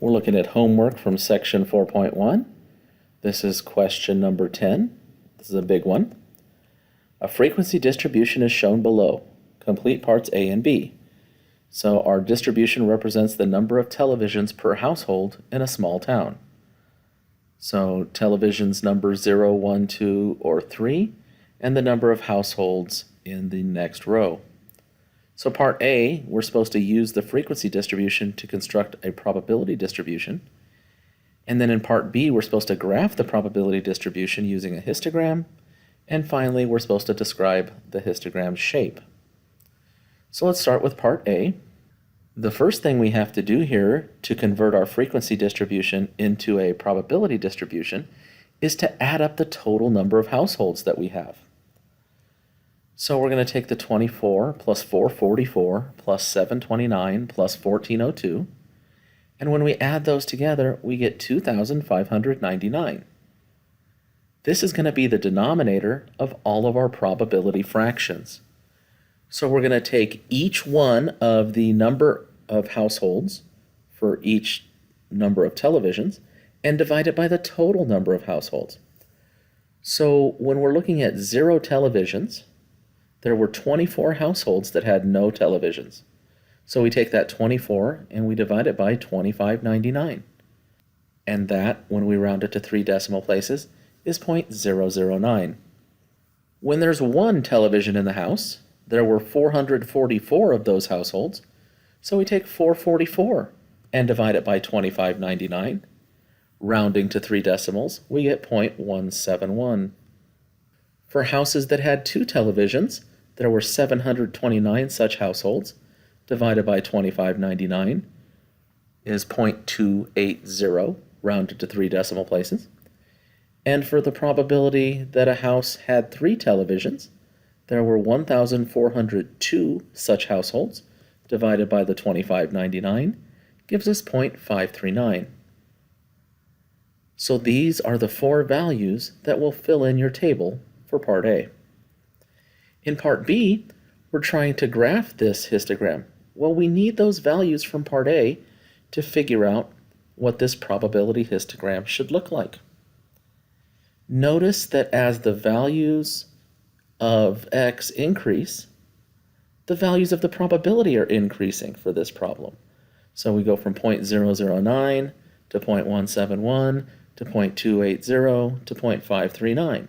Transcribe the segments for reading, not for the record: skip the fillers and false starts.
We're looking at homework from section 4.1. This is question number 10. This is a big one. A frequency distribution is shown below. Complete parts A and B. So our distribution represents the number of televisions per household in a small town. So televisions number 0, 1, 2, or 3, and the number of households in the next row. So part A, we're supposed to use the frequency distribution to construct a probability distribution. And then in part B, we're supposed to graph the probability distribution using a histogram. And finally, we're supposed to describe the histogram shape. So let's start with part A. The first thing we have to do here to convert our frequency distribution into a probability distribution is to add up the total number of households that we have. So we're going to take the 24 plus 444 plus 729 plus 1402, and when we add those together, we get 2,599. This is going to be the denominator of all of our probability fractions. So we're going to take each one of the number of households for each number of televisions and divide it by the total number of households. So when we're looking at 0 televisions, there were 24 households that had no televisions. So we take that 24 and we divide it by 2,599. And that, when we round it to 3 decimal places, is 0.009. When there's 1 television in the house, there were 444 of those households. So we take 444 and divide it by 2,599. Rounding to 3 decimals, we get 0.171. For houses that had 2 televisions, there were 729 such households. Divided by 2,599 is 0.280, rounded to 3 decimal places. And for the probability that a house had 3 televisions, there were 1,402 such households. Divided by the 2,599 gives us 0.539. So these are the 4 values that will fill in your table for part A. In part B, we're trying to graph this histogram. Well, we need those values from part A to figure out what this probability histogram should look like. Notice that as the values of x increase, the values of the probability are increasing for this problem. So we go from 0.009 to 0.171 to 0.280 to 0.539.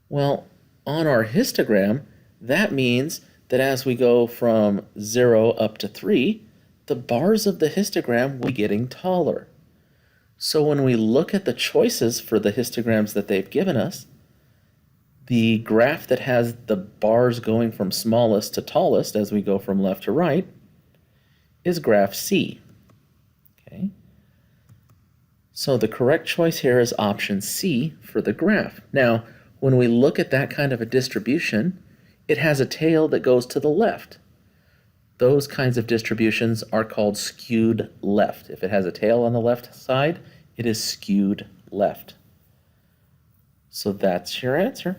Well, on our histogram, that means that as we go from 0 up to 3, the bars of the histogram will be getting taller. So when we look at the choices for the histograms that they've given us, the graph that has the bars going from smallest to tallest as we go from left to right is graph C. Okay. So the correct choice here is option C for the graph. Now, when we look at that kind of a distribution, it has a tail that goes to the left. Those kinds of distributions are called skewed left. If it has a tail on the left side, it is skewed left. So that's your answer.